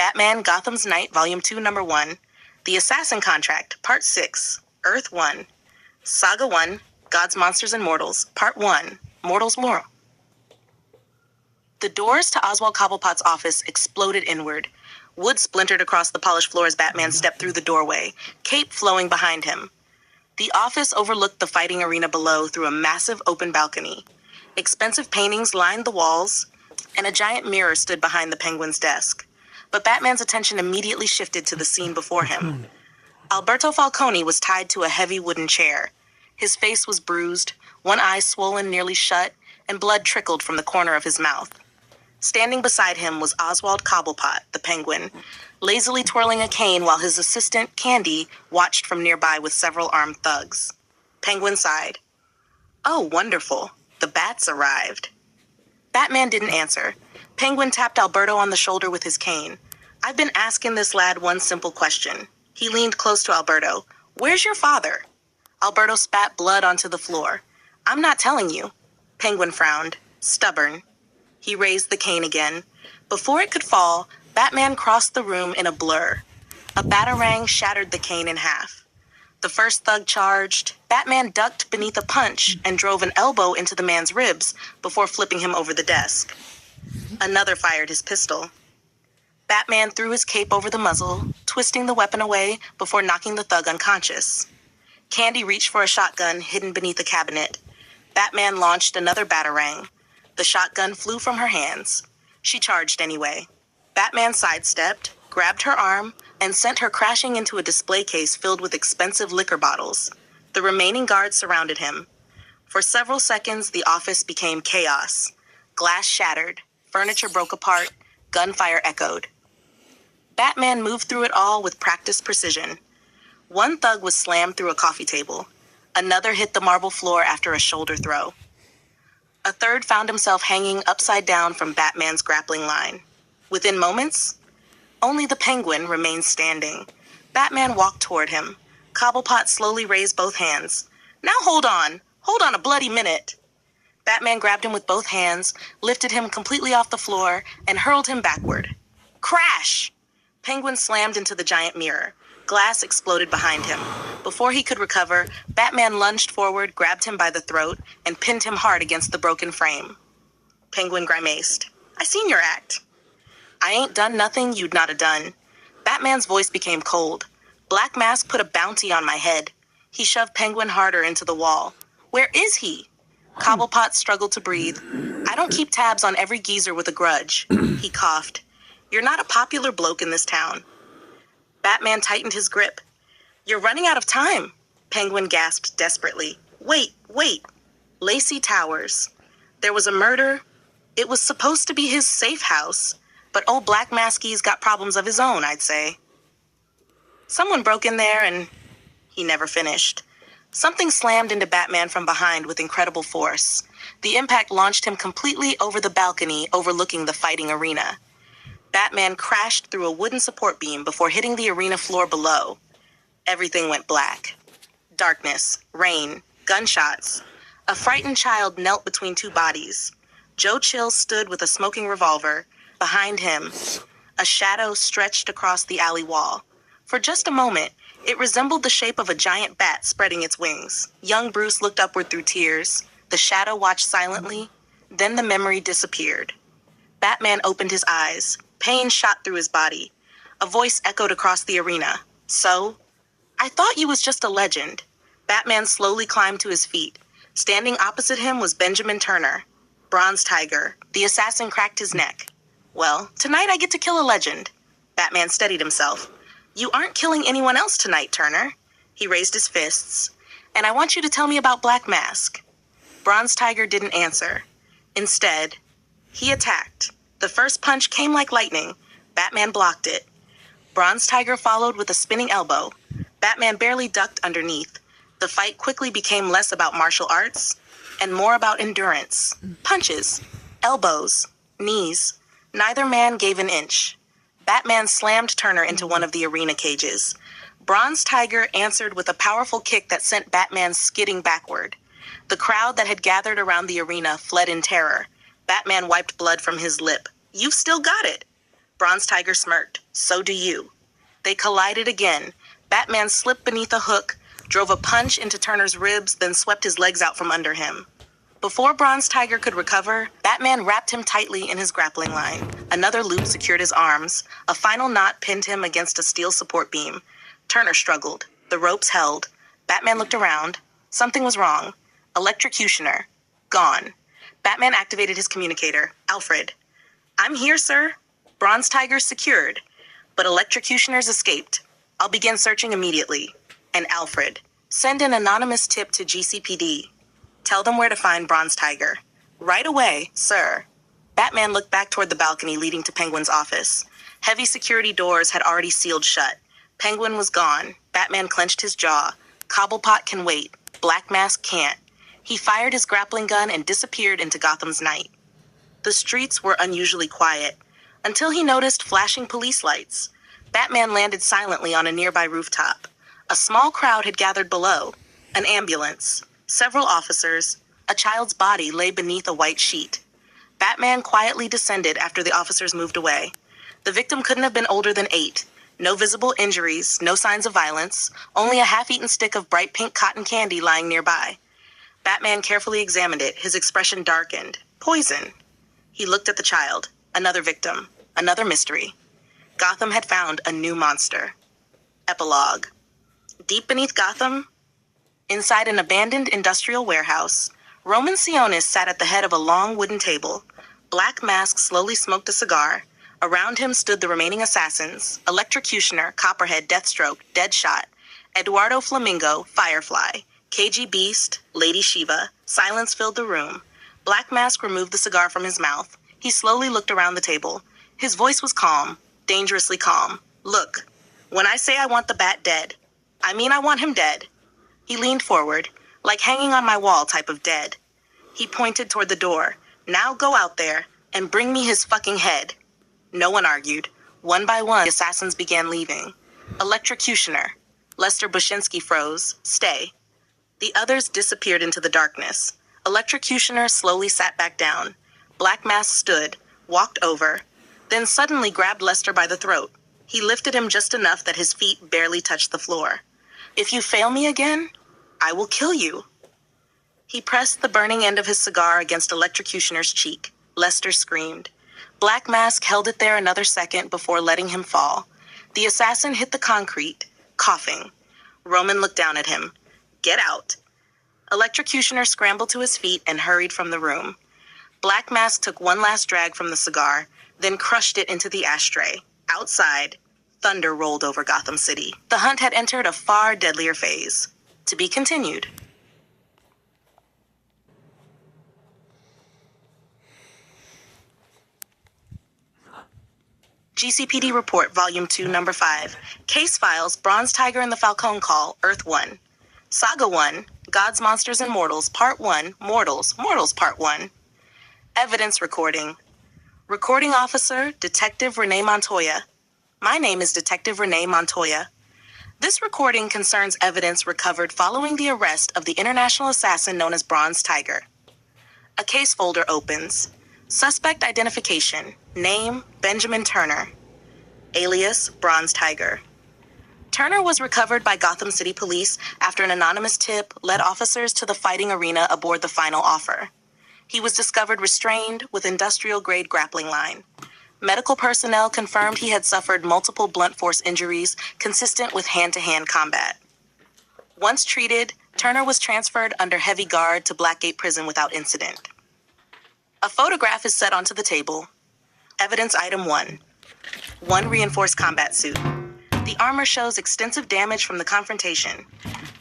Batman Gotham's Night, Volume 2, Number 1, The Assassin Contract, Part 6, Earth 1, Saga 1, Gods, Monsters, and Mortals, Part 1, Mortals Moral. The doors to Oswald Cobblepot's office exploded inward. Wood splintered across the polished floor as Batman stepped through the doorway, cape flowing behind him. The office overlooked the fighting arena below through a massive open balcony. Expensive paintings lined the walls, and a giant mirror stood behind the Penguin's desk. But Batman's attention immediately shifted to the scene before him. Alberto Falcone was tied to a heavy wooden chair. His face was bruised, one eye swollen nearly shut, and blood trickled from the corner of his mouth. Standing beside him was Oswald Cobblepot, the Penguin, lazily twirling a cane while his assistant, Candy, watched from nearby with several armed thugs. Penguin sighed. "Oh, wonderful. The bats arrived." Batman didn't answer. Penguin tapped Alberto on the shoulder with his cane. "I've been asking this lad one simple question." He leaned close to Alberto. "Where's your father?" Alberto spat blood onto the floor. "I'm not telling you." Penguin frowned. Stubborn. He raised the cane again. Before it could fall, Batman crossed the room in a blur. A batarang shattered the cane in half. The first thug charged. Batman ducked beneath a punch and drove an elbow into the man's ribs before flipping him over the desk. Another fired his pistol. Batman threw his cape over the muzzle, twisting the weapon away before knocking the thug unconscious. Candy reached for a shotgun hidden beneath a cabinet. Batman launched another batarang. The shotgun flew from her hands. She charged anyway. Batman sidestepped, grabbed her arm, and sent her crashing into a display case filled with expensive liquor bottles. The remaining guards surrounded him. For several seconds, the office became chaos. Glass shattered, furniture broke apart, gunfire echoed. Batman moved through it all with practiced precision. One thug was slammed through a coffee table. Another hit the marble floor after a shoulder throw. A third found himself hanging upside down from Batman's grappling line. Within moments, only the Penguin remained standing. Batman walked toward him. Cobblepot slowly raised both hands. "Now hold on a bloody minute." Batman grabbed him with both hands, lifted him completely off the floor, and hurled him backward. Crash! Penguin slammed into the giant mirror. Glass exploded behind him. Before he could recover, Batman lunged forward, grabbed him by the throat, and pinned him hard against the broken frame. Penguin grimaced. "I seen your act." "I ain't done nothing you'd not 'a' done." Batman's voice became cold. "Black Mask put a bounty on my head." He shoved Penguin harder into the wall. "Where is he?" Cobblepot struggled to breathe. "I don't keep tabs on every geezer with a grudge." He coughed. "You're not a popular bloke in this town." Batman tightened his grip. "You're running out of time." Penguin gasped desperately. Wait. Lacey Towers. There was a murder. It was supposed to be his safe house, but old Black Maskey's got problems of his own, I'd say. Someone broke in there and he never finished. Something slammed into Batman from behind with incredible force. The impact launched him completely over the balcony overlooking the fighting arena. Batman crashed through a wooden support beam before hitting the arena floor below. Everything went black. Darkness, rain, gunshots. A frightened child knelt between two bodies. Joe Chill stood with a smoking revolver. Behind him, a shadow stretched across the alley wall. For just a moment, it resembled the shape of a giant bat spreading its wings. Young Bruce looked upward through tears. The shadow watched silently. Then the memory disappeared. Batman opened his eyes. Pain shot through his body. A voice echoed across the arena. "So? I thought you was just a legend." Batman slowly climbed to his feet. Standing opposite him was Benjamin Turner, Bronze Tiger. The assassin cracked his neck. "Well, tonight I get to kill a legend." Batman steadied himself. "You aren't killing anyone else tonight, Turner." He raised his fists. "And I want you to tell me about Black Mask." Bronze Tiger didn't answer. Instead, he attacked. The first punch came like lightning. Batman blocked it. Bronze Tiger followed with a spinning elbow. Batman barely ducked underneath. The fight quickly became less about martial arts and more about endurance. Punches, elbows, knees. Neither man gave an inch. Batman slammed Turner into one of the arena cages. Bronze Tiger answered with a powerful kick that sent Batman skidding backward. The crowd that had gathered around the arena fled in terror. Batman wiped blood from his lip. "You've still got it." Bronze Tiger smirked. So do you. They collided again. Batman slipped beneath a hook, drove a punch into Turner's ribs, then swept his legs out from under him. Before Bronze Tiger could recover, Batman wrapped him tightly in his grappling line. Another loop secured his arms. A final knot pinned him against a steel support beam. Turner struggled. The ropes held. Batman looked around. Something was wrong. Electrocutioner. Gone. Batman activated his communicator. Alfred. I'm here, sir. Bronze Tiger secured. But electrocutioners escaped. I'll begin searching immediately. And Alfred. Send an anonymous tip to GCPD. Tell them where to find Bronze Tiger. Right away, sir. Batman looked back toward the balcony leading to Penguin's office. Heavy security doors had already sealed shut. Penguin was gone. Batman clenched his jaw. Cobblepot can wait. Black Mask can't. He fired his grappling gun and disappeared into Gotham's night. The streets were unusually quiet, until he noticed flashing police lights. Batman landed silently on a nearby rooftop. A small crowd had gathered below. An ambulance. Several officers. A child's body lay beneath a white sheet. Batman quietly descended after the officers moved away. The victim couldn't have been older than 8. No visible injuries, no signs of violence, only a half-eaten stick of bright pink cotton candy lying nearby. Batman carefully examined it, his expression darkened. Poison. He looked at the child. Another victim. Another mystery. Gotham had found a new monster. Epilogue. Deep beneath Gotham, inside an abandoned industrial warehouse, Roman Sionis sat at the head of a long wooden table. Black Mask slowly smoked a cigar. Around him stood the remaining assassins, Electrocutioner, Copperhead, Deathstroke, Deadshot, Eduardo Flamingo, Firefly, KG Beast, Lady Shiva. Silence filled the room. Black Mask removed the cigar from his mouth. He slowly looked around the table. His voice was calm, dangerously calm. Look, when I say I want the Bat dead, I mean I want him dead. He leaned forward, like hanging on my wall type of dead. He pointed toward the door. Now go out there and bring me his fucking head. No one argued. One by one, the assassins began leaving. Electrocutioner. Lester Bushinsky froze. Stay. The others disappeared into the darkness. Electrocutioner slowly sat back down. Black Mask stood, walked over, then suddenly grabbed Lester by the throat. He lifted him just enough that his feet barely touched the floor. If you fail me again, I will kill you. He pressed the burning end of his cigar against Electrocutioner's cheek. Lester screamed. Black Mask held it there another second before letting him fall. The assassin hit the concrete, coughing. Roman looked down at him. Get out. Electrocutioner scrambled to his feet and hurried from the room. Black Mask took one last drag from the cigar, then crushed it into the ashtray. Outside, thunder rolled over Gotham City. The hunt had entered a far deadlier phase. To be continued. GCPD Report, Volume 2, Number 5. Case Files, Bronze Tiger and the Falcone Call, Earth 1. Saga 1, Gods, Monsters, and Mortals, Part 1, Mortals, Part 1. Evidence recording. Recording Officer, Detective Renee Montoya. My name is Detective Renee Montoya. This recording concerns evidence recovered following the arrest of the international assassin known as Bronze Tiger. A case folder opens. Suspect identification. Name, Benjamin Turner. Alias, Bronze Tiger. Turner was recovered by Gotham City Police after an anonymous tip led officers to the fighting arena aboard the Final Offer. He was discovered restrained with industrial-grade grappling line. Medical personnel confirmed he had suffered multiple blunt force injuries consistent with hand-to-hand combat. Once treated, Turner was transferred under heavy guard to Blackgate Prison without incident. A photograph is set onto the table. Evidence item 1. One reinforced combat suit. The armor shows extensive damage from the confrontation.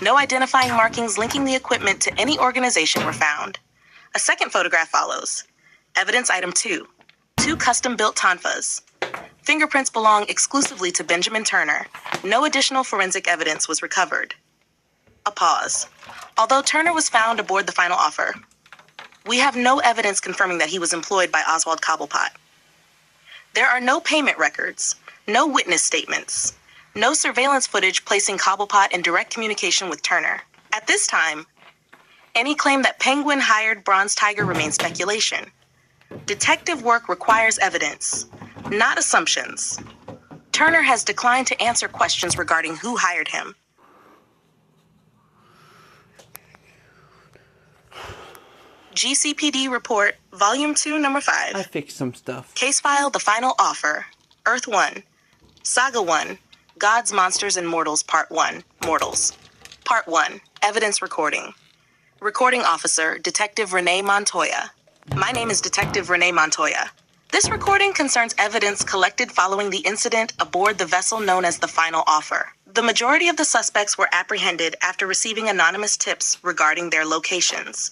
No identifying markings linking the equipment to any organization were found. A second photograph follows. Evidence item 2. 2 custom-built tonfas. Fingerprints belong exclusively to Benjamin Turner. No additional forensic evidence was recovered. A pause. Although Turner was found aboard the Final Offer, we have no evidence confirming that he was employed by Oswald Cobblepot. There are no payment records, no witness statements, no surveillance footage placing Cobblepot in direct communication with Turner. At this time, any claim that Penguin hired Bronze Tiger remains speculation. Detective work requires evidence. not assumptions. Turner has declined to answer questions regarding who hired him. GCPD Report, Volume 2, Number 5. I fixed some stuff. Case file, The Final Offer, Earth 1, Saga 1, Gods, Monsters, and Mortals, Part 1, Mortals. Part 1, Evidence Recording. Recording Officer, Detective Renee Montoya. My name is Detective Renee Montoya. This recording concerns evidence collected following the incident aboard the vessel known as the Final Offer. The majority of the suspects were apprehended after receiving anonymous tips regarding their locations.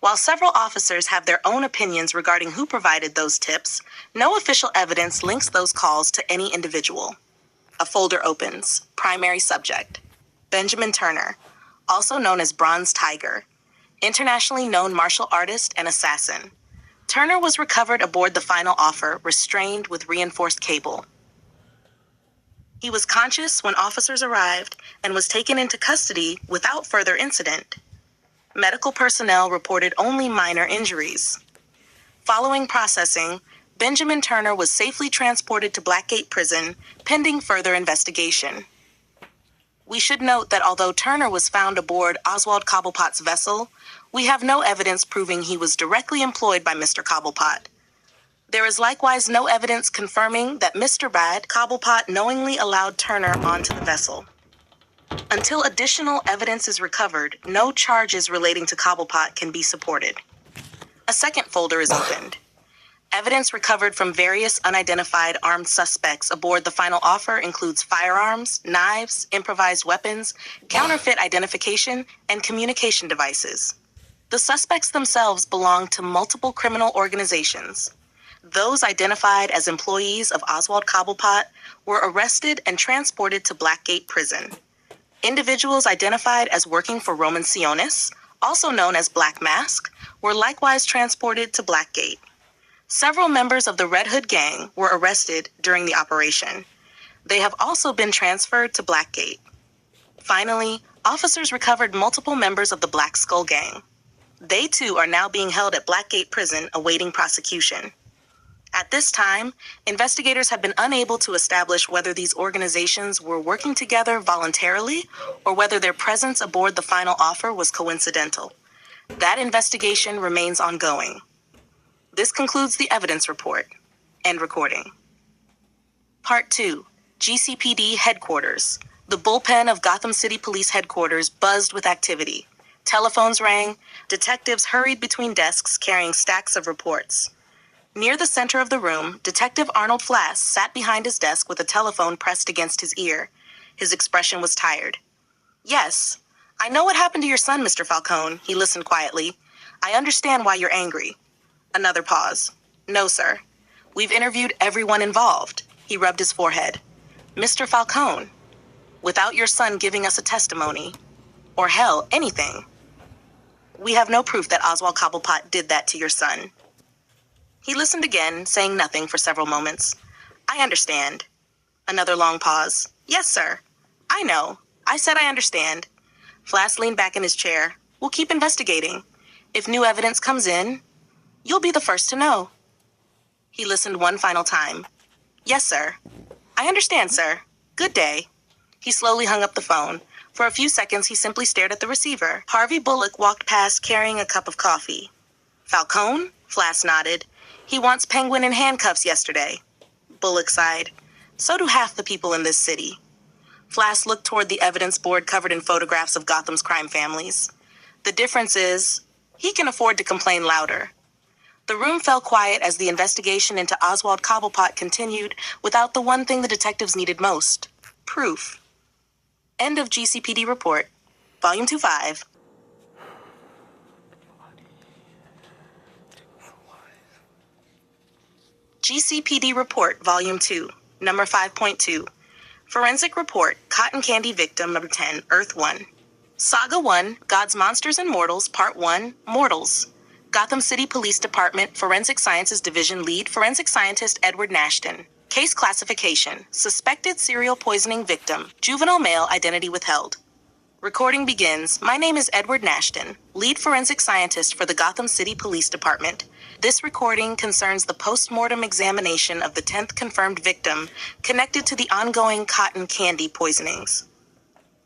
While several officers have their own opinions regarding who provided those tips, no official evidence links those calls to any individual. A folder opens. Primary subject: Benjamin Turner, also known as Bronze Tiger, internationally known martial artist and assassin. Turner was recovered aboard the Final Offer, restrained with reinforced cable. He was conscious when officers arrived and was taken into custody without further incident. Medical personnel reported only minor injuries. Following processing, Benjamin Turner was safely transported to Blackgate Prison, pending further investigation. We should note that although Turner was found aboard Oswald Cobblepot's vessel, we have no evidence proving he was directly employed by Mr. Cobblepot. There is likewise no evidence confirming that Mr. Brad Cobblepot knowingly allowed Turner onto the vessel. Until additional evidence is recovered, no charges relating to Cobblepot can be supported. A second folder is opened. Evidence recovered from various unidentified armed suspects aboard the Final Offer includes firearms, knives, improvised weapons, counterfeit identification, and communication devices. The suspects themselves belong to multiple criminal organizations. Those identified as employees of Oswald Cobblepot were arrested and transported to Blackgate Prison. Individuals identified as working for Roman Sionis, also known as Black Mask, were likewise transported to Blackgate. Several members of the Red Hood Gang were arrested during the operation. They have also been transferred to Blackgate. Finally, officers recovered multiple members of the Black Skull Gang. They too are now being held at Blackgate Prison awaiting prosecution. At this time, investigators have been unable to establish whether these organizations were working together voluntarily or whether their presence aboard the Final Offer was coincidental. That investigation remains ongoing. This concludes the evidence report. End recording. Part 2, GCPD Headquarters. The bullpen of Gotham City Police Headquarters buzzed with activity. Telephones rang. Detectives hurried between desks carrying stacks of reports. Near the center of the room, Detective Arnold Flass sat behind his desk with a telephone pressed against his ear. His expression was tired. "Yes, I know what happened to your son, Mr. Falcone," he listened quietly. "I understand why you're angry." Another pause. "No, sir. We've interviewed everyone involved." He rubbed his forehead. "Mr. Falcone, without your son giving us a testimony, or hell, anything, we have no proof that Oswald Cobblepot did that to your son." He listened again, saying nothing for several moments. "I understand." Another long pause. "Yes, sir. I know. I said I understand." Flass leaned back in his chair. "We'll keep investigating. If new evidence comes in, you'll be the first to know." He listened one final time. "Yes, sir. I understand, sir. Good day." He slowly hung up the phone. For a few seconds, he simply stared at the receiver. Harvey Bullock walked past carrying a cup of coffee. "Falcone?" Flass nodded. "He wants Penguin in handcuffs yesterday." Bullock sighed. "So do half the people in this city." Flass looked toward the evidence board covered in photographs of Gotham's crime families. "The difference is, he can afford to complain louder." The room fell quiet as the investigation into Oswald Cobblepot continued without the one thing the detectives needed most: proof. End of GCPD Report, Volume 2-5. GCPD Report, Volume 2, Number 5.2. Forensic Report, Cotton Candy Victim Number 10, Earth 1. Saga 1, Gods, Monsters, and Mortals, Part 1, Mortals. Gotham City Police Department Forensic Sciences Division Lead Forensic Scientist Edward Nashton. Case classification: suspected serial poisoning victim, juvenile male, identity withheld. Recording begins. My name is Edward Nashton. lead forensic scientist for the Gotham City Police Department. This recording concerns the post-mortem examination of the 10th confirmed victim connected to the ongoing cotton candy poisonings.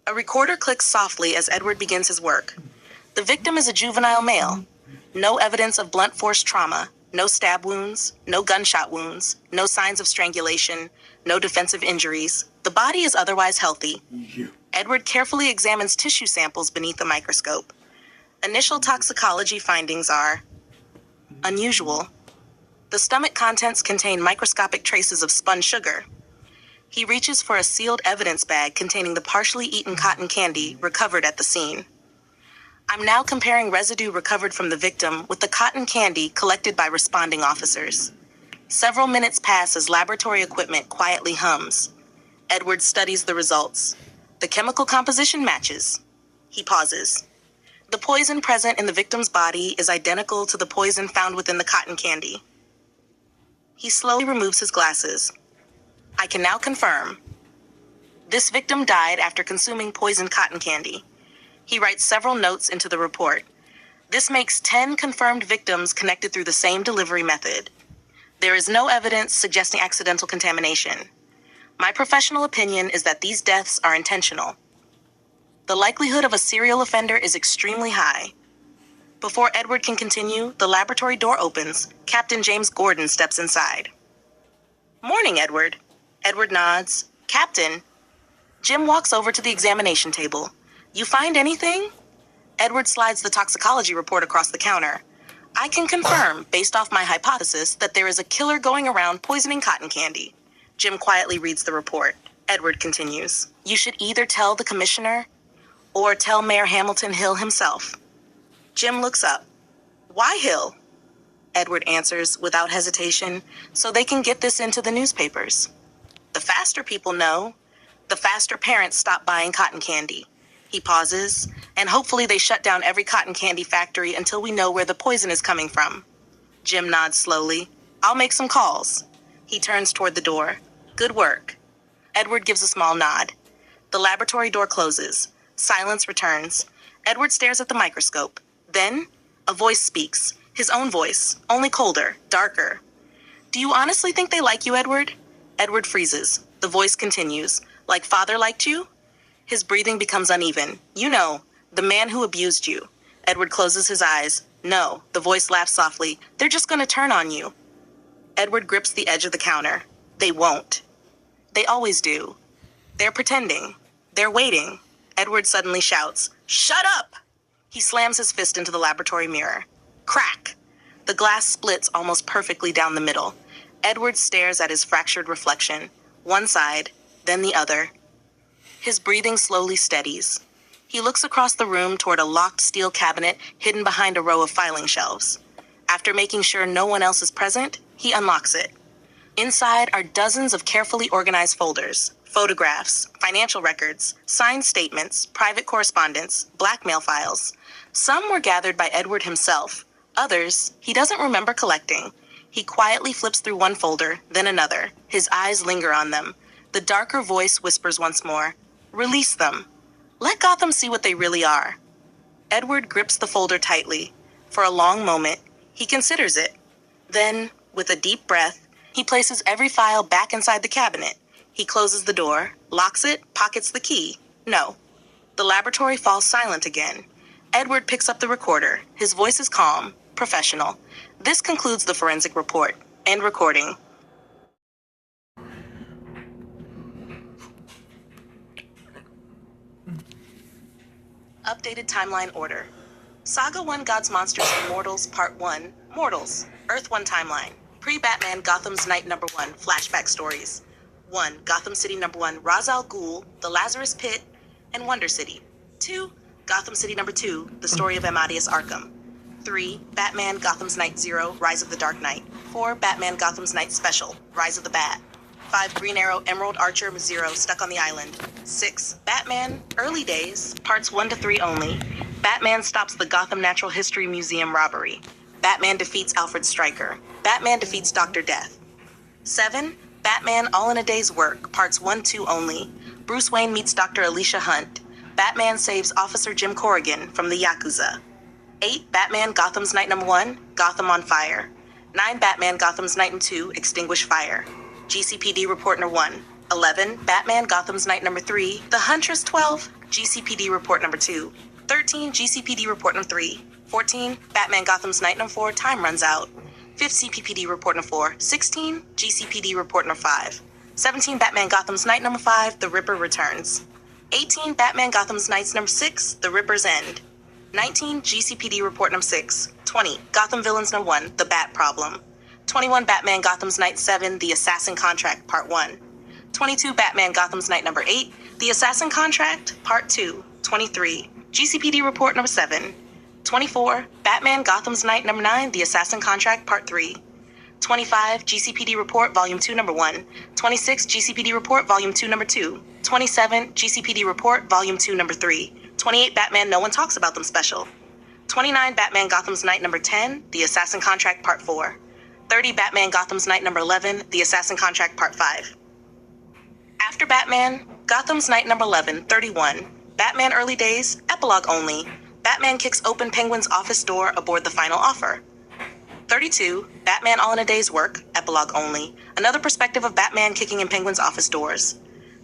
A recorder clicks softly as Edward begins his work. The victim is a juvenile male. No evidence of blunt force trauma, no stab wounds, no gunshot wounds, no signs of strangulation, no defensive injuries. The body is otherwise healthy. Edward carefully examines tissue samples beneath the microscope. Initial toxicology findings are unusual. The stomach contents contain microscopic traces of spun sugar. He reaches for a sealed evidence bag containing the partially eaten cotton candy recovered at the scene. I'm now comparing residue recovered from the victim with the cotton candy collected by responding officers. Several minutes pass as laboratory equipment quietly hums. Edward studies the results. The chemical composition matches. He pauses. The poison present in the victim's body is identical to the poison found within the cotton candy. He slowly removes his glasses. I can now confirm. This victim died after consuming poisoned cotton candy. He writes several notes into the report. This makes 10 confirmed victims connected through the same delivery method. There is no evidence suggesting accidental contamination. My professional opinion is that these deaths are intentional. The likelihood of a serial offender is extremely high. Before Edward can continue, the laboratory door opens. Captain James Gordon steps inside. Morning, Edward. Edward nods. Captain. Jim walks over to the examination table. You find anything? Edward slides the toxicology report across the counter. I can confirm, based off my hypothesis, that there is a killer going around poisoning cotton candy. Jim quietly reads the report. Edward continues. You should either tell the commissioner or tell Mayor Hamilton Hill himself. Jim looks up. Why Hill? Edward answers without hesitation, so they can get this into the newspapers. The faster people know, the faster parents stop buying cotton candy. He pauses, and hopefully they shut down every cotton candy factory until we know where the poison is coming from. Jim nods slowly. I'll make some calls. He turns toward the door. Good work. Edward gives a small nod. The laboratory door closes. Silence returns. Edward stares at the microscope. Then, a voice speaks. His own voice, only colder, darker. Do you honestly think they like you, Edward? Edward freezes. The voice continues. Like father liked you? His breathing becomes uneven. You know, the man who abused you. Edward closes his eyes. No, the voice laughs softly. They're just going to turn on you. Edward grips the edge of the counter. They won't. They always do. They're pretending. They're waiting. Edward suddenly shouts, Shut up! He slams his fist into the laboratory mirror. Crack! The glass splits almost perfectly down the middle. Edward stares at his fractured reflection. One side, then the other. His breathing slowly steadies. He looks across the room toward a locked steel cabinet hidden behind a row of filing shelves. After making sure no one else is present, he unlocks it. Inside are dozens of carefully organized folders, photographs, financial records, signed statements, private correspondence, blackmail files. Some were gathered by Edward himself. Others, he doesn't remember collecting. He quietly flips through one folder, then another. His eyes linger on them. The darker voice whispers once more, Release them. Let Gotham see what they really are. Edward grips the folder tightly. For a long moment, he considers it. Then, with a deep breath, he places every file back inside the cabinet. He closes the door, locks it, pockets the key. No. The laboratory falls silent again. Edward picks up the recorder. His voice is calm, professional. This concludes the forensic report. End recording. Updated timeline order. Saga 1 Gods, Monsters, and Mortals, Part 1, Mortals, Earth 1 timeline. Pre-Batman Gotham's Night Number 1, flashback stories. 1. Gotham City Number 1, Ra's al Ghul, The Lazarus Pit, and Wonder City. 2. Gotham City Number 2, The Story of Amadeus Arkham. 3. Batman Gotham's Night Zero, Rise of the Dark Knight. 4. Batman Gotham's Night Special, Rise of the Bat. 5. Green Arrow, Emerald Archer, Zero, Stuck on the Island. 6. Batman, Early Days, Parts 1 to 3 only. Batman stops the Gotham Natural History Museum robbery. Batman defeats Alfred Stryker. Batman defeats Dr. Death. 7. Batman All in a Day's Work, Parts 1-2 only. Bruce Wayne meets Dr. Alicia Hunt. Batman saves Officer Jim Corrigan from the Yakuza. 8. Batman Gotham's Night Number 1, Gotham on Fire. 9. Batman Gotham's Night Number 2, Extinguish Fire. GCPD Report Number 1. 11. Batman Gotham's Night Number 3, The Huntress. 12. GCPD Report Number 2. 13. GCPD Report Number 3. 14. Batman Gotham's Night Number 4, Time Runs Out. 5th CPPD Report Number 4. 16. GCPD Report Number 5. 17. Batman Gotham's Night Number 5, The Ripper Returns. 18. Batman Gotham's Nights Number 6, The Ripper's End. 19. GCPD Report Number 6. 20. Gotham Villains Number 1, The Bat Problem. 21. Batman Gotham's Night 7, The Assassin Contract, Part 1. 22. Batman Gotham's Night Number 8, The Assassin Contract, Part 2. 23. GCPD Report Number 7. 24. Batman Gotham's Night Number 9, The Assassin Contract, Part 3. 25. GCPD Report Volume 2, Number 1. 26. GCPD Report Volume 2, Number 2. 27. GCPD Report Volume 2, Number 3. 28. Batman No One Talks About Them Special. 29. Batman Gotham's Night Number 10, The Assassin Contract, Part 4. 30. Batman Gotham's Night Number 11, The Assassin Contract, Part 5. After Batman, Gotham's Night Number 11, 31. Batman Early Days, Epilogue Only. Batman kicks open Penguin's office door aboard the final offer. 32. Batman All in a Day's Work, Epilogue Only. Another perspective of Batman kicking in Penguin's office doors.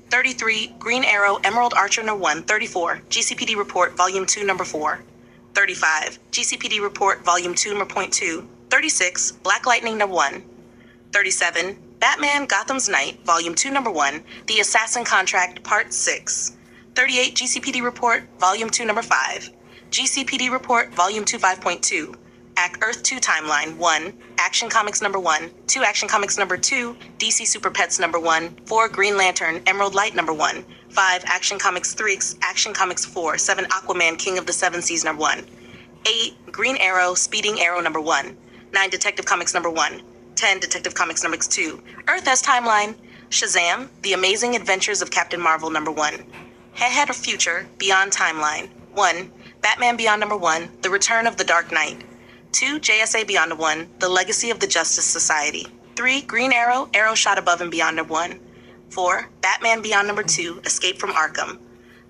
33. Green Arrow Emerald Archer No. 1. 34. GCPD Report Volume 2, Number 4. 35. GCPD Report Volume 2, Number .2. 36. Black Lightning No. 1. 37. Batman Gotham's Night Volume 2, Number 1. The Assassin Contract, Part 6. 38. GCPD Report Volume 2, Number 5. GCPD Report Volume 2, 5.2. Earth 2 Timeline 1, Action Comics Number 1, 2 Action Comics Number 2, DC Super Pets Number 1, 4 Green Lantern Emerald Light Number 1, 5 Action Comics 3, Action Comics 4, 7 Aquaman King of the Seven Seas Number 1, 8 Green Arrow Speeding Arrow Number 1, 9 Detective Comics Number 1, 10 Detective Comics Number 2, Earth S Timeline, Shazam, The Amazing Adventures of Captain Marvel Number 1, Head of Future, Beyond Timeline, 1 Batman Beyond Number 1, The Return of the Dark Knight, 2. JSA Beyond Number 1, The Legacy of the Justice Society. 3. Green Arrow, Arrow Shot Above and Beyond Number 1. 4. Batman Beyond Number 2, Escape from Arkham.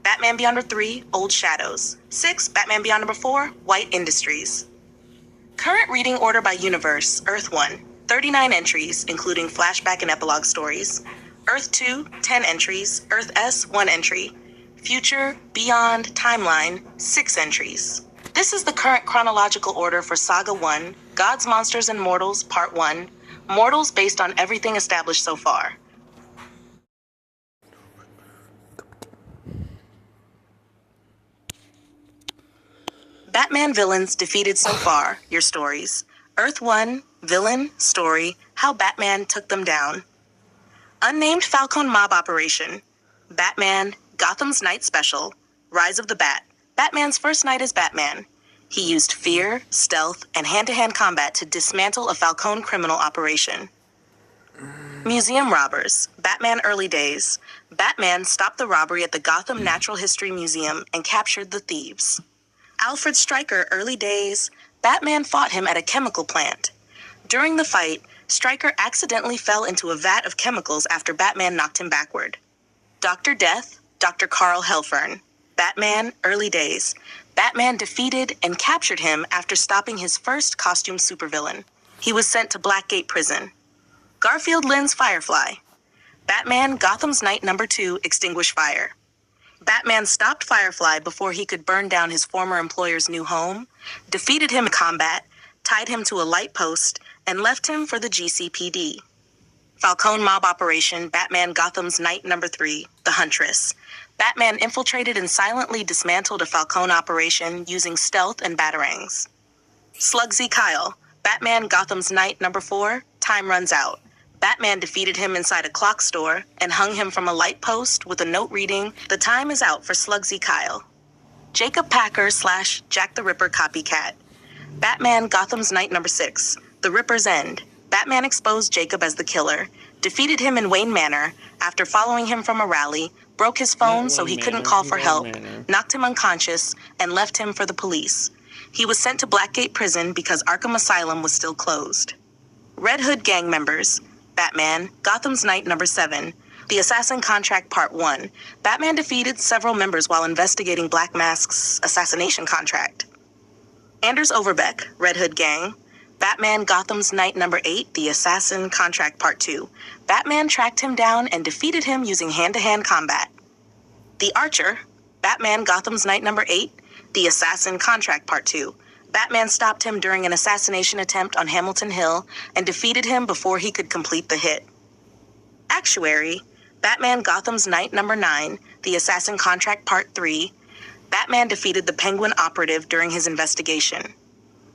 Batman Beyond Number 3, Old Shadows. 6. Batman Beyond Number 4, White Industries. Current reading order by universe, Earth 1, 39 entries, including flashback and epilogue stories. Earth 2, 10 entries. Earth S, 1 entry. Future, Beyond, Timeline, 6 entries. This is the current chronological order for Saga 1, Gods, Monsters, and Mortals, Part 1. Mortals based on everything established so far. Batman villains defeated so far, your stories. Earth 1, villain, story, how Batman took them down. Unnamed Falcone Mob Operation. Batman, Gotham's Night Special, Rise of the Bat. Batman's first night as Batman. He used fear, stealth, and hand-to-hand combat to dismantle a Falcone criminal operation. Museum Robbers. Batman Early Days. Batman stopped the robbery at the Gotham Natural History Museum and captured the thieves. Alfred Stryker Early Days. Batman fought him at a chemical plant. During the fight, Stryker accidentally fell into a vat of chemicals after Batman knocked him backward. Dr. Death. Dr. Carl Helfern. Batman Early Days. Batman defeated and captured him after stopping his first costume supervillain. He was sent to Blackgate Prison. Garfield Lynn's Firefly. Batman Gotham's Night Number 2, Extinguish Fire. Batman stopped Firefly before he could burn down his former employer's new home, defeated him in combat, tied him to a light post, and left him for the GCPD. Falcone Mob Operation, Batman Gotham's Night Number 3, The Huntress. Batman infiltrated and silently dismantled a Falcone operation using stealth and batarangs. Slugsy Kyle, Batman Gotham's Night Number 4, Time Runs Out. Batman defeated him inside a clock store and hung him from a light post with a note reading, "The time is out for Slugsy Kyle." Jacob Packer / Jack the Ripper copycat. Batman Gotham's Night Number 6, The Ripper's End. Batman exposed Jacob as the killer, defeated him in Wayne Manor after following him from a rally, broke his phone so he couldn't call for help, knocked him unconscious, and left him for the police. He was sent to Blackgate Prison because Arkham Asylum was still closed. Red Hood gang members. Batman, Gotham's Night Number 7, The Assassin Contract Part 1. Batman defeated several members while investigating Black Mask's assassination contract. Anders Overbeck, Red Hood Gang. Batman Gotham's Knight number 8, The Assassin Contract Part 2. Batman tracked him down and defeated him using hand-to-hand combat. The Archer, Batman Gotham's Knight number 8, The Assassin Contract Part 2. Batman stopped him during an assassination attempt on Hamilton Hill and defeated him before he could complete the hit. Actuary, Batman Gotham's Knight number 9, The Assassin Contract Part 3. Batman defeated the Penguin operative during his investigation.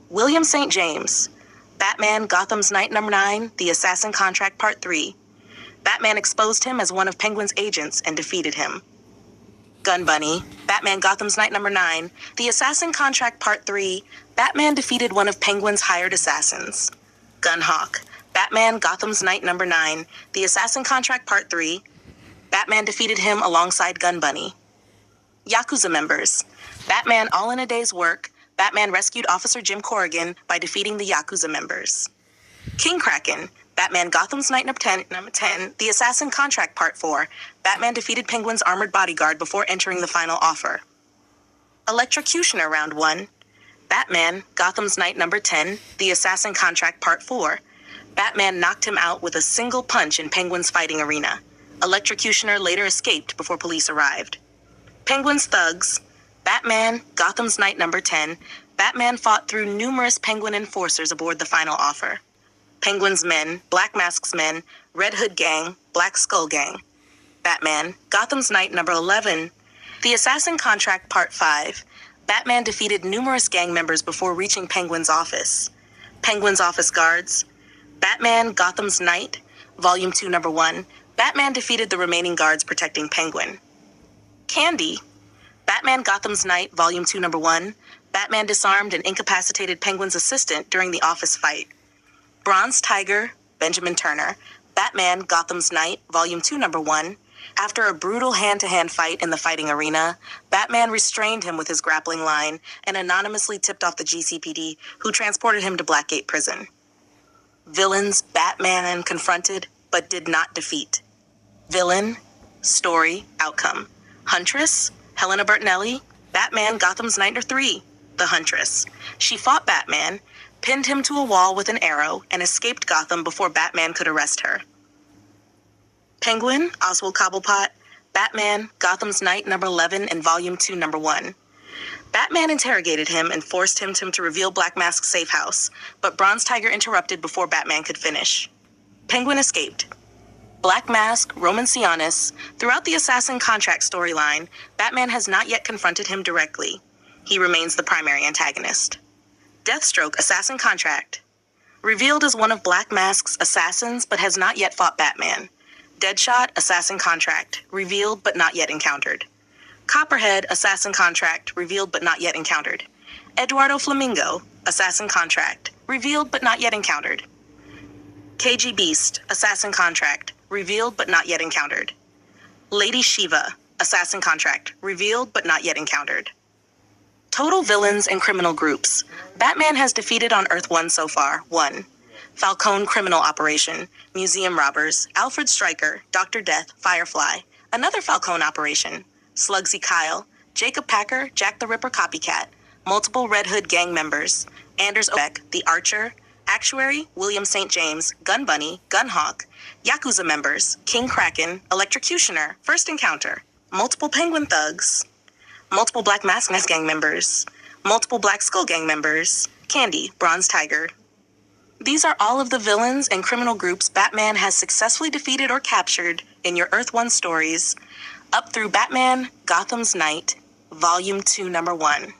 William St. James, Batman Gotham's Knight number 9, The Assassin Contract Part 3. Batman exposed him as one of Penguin's agents and defeated him. Gun Bunny, Batman Gotham's Knight number 9, The Assassin Contract Part 3. Batman defeated one of Penguin's hired assassins. Gunhawk, Batman Gotham's Knight number 9, The Assassin Contract Part 3. Batman defeated him alongside Gun Bunny. Yakuza members, Batman All in a Day's Work. Batman rescued Officer Jim Corrigan by defeating the Yakuza members. King Kraken, Batman Gotham's Knight number 10, The Assassin Contract Part 4. Batman defeated Penguin's armored bodyguard before entering the final offer. Electrocutioner Round 1. Batman Gotham's Knight number 10, The Assassin Contract Part 4. Batman knocked him out with a single punch in Penguin's fighting arena. Electrocutioner later escaped before police arrived. Penguin's thugs, Batman Gotham's Knight number 10. Batman fought through numerous Penguin enforcers aboard the final offer. Penguin's men, Black Mask's men, Red Hood Gang, Black Skull Gang. Batman Gotham's Knight number 11, The Assassin Contract Part 5. Batman defeated numerous gang members before reaching Penguin's office. Penguin's office guards, Batman Gotham's Knight, Volume 2 number 1. Batman defeated the remaining guards protecting Penguin. Candy, Batman Gotham's Knight, Volume 2 number 1. Batman disarmed and incapacitated Penguin's assistant during the office fight. Bronze Tiger, Benjamin Turner, Batman Gotham's Knight, Volume 2 number 1. After a brutal hand-to-hand fight in the fighting arena, Batman restrained him with his grappling line and anonymously tipped off the GCPD, who transported him to Blackgate Prison. Villains Batman confronted, but did not defeat. Villain, story, outcome. Huntress, Helena Bertinelli, Batman Gotham's Knight number 3, The Huntress. She fought Batman, pinned him to a wall with an arrow, and escaped Gotham before Batman could arrest her. Penguin, Oswald Cobblepot, Batman Gotham's Knight number 11 and Volume 2 number 1. Batman interrogated him and forced him to reveal Black Mask's safe house, but Bronze Tiger interrupted before Batman could finish. Penguin escaped. Black Mask, Roman Sionis. Throughout the Assassin Contract storyline, Batman has not yet confronted him directly. He remains the primary antagonist. Deathstroke, Assassin Contract. Revealed as one of Black Mask's assassins, but has not yet fought Batman. Deadshot, Assassin Contract. Revealed, but not yet encountered. Copperhead, Assassin Contract. Revealed, but not yet encountered. Eduardo Flamingo, Assassin Contract. Revealed, but not yet encountered. KG Beast, Assassin Contract. Revealed, but not yet encountered. Lady Shiva, Assassin Contract. Revealed, but not yet encountered. Total villains and criminal groups. Batman has defeated on Earth 1 so far. 1. Falcone Criminal Operation, Museum Robbers, Alfred Stryker, Dr. Death, Firefly. Another Falcone Operation, Slugsy Kyle, Jacob Packer, Jack the Ripper Copycat, multiple Red Hood Gang members, Anders Overbeck, The Archer, Actuary, William St. James, Gun Bunny, Gunhawk, Yakuza members, King Kraken, Electrocutioner, First Encounter, multiple Penguin thugs, multiple Black Mask Gang members, multiple Black Skull Gang members, Candy, Bronze Tiger. These are all of the villains and criminal groups Batman has successfully defeated or captured in your Earth 1 stories, up through Batman Gotham's Knight, Volume 2 number 1.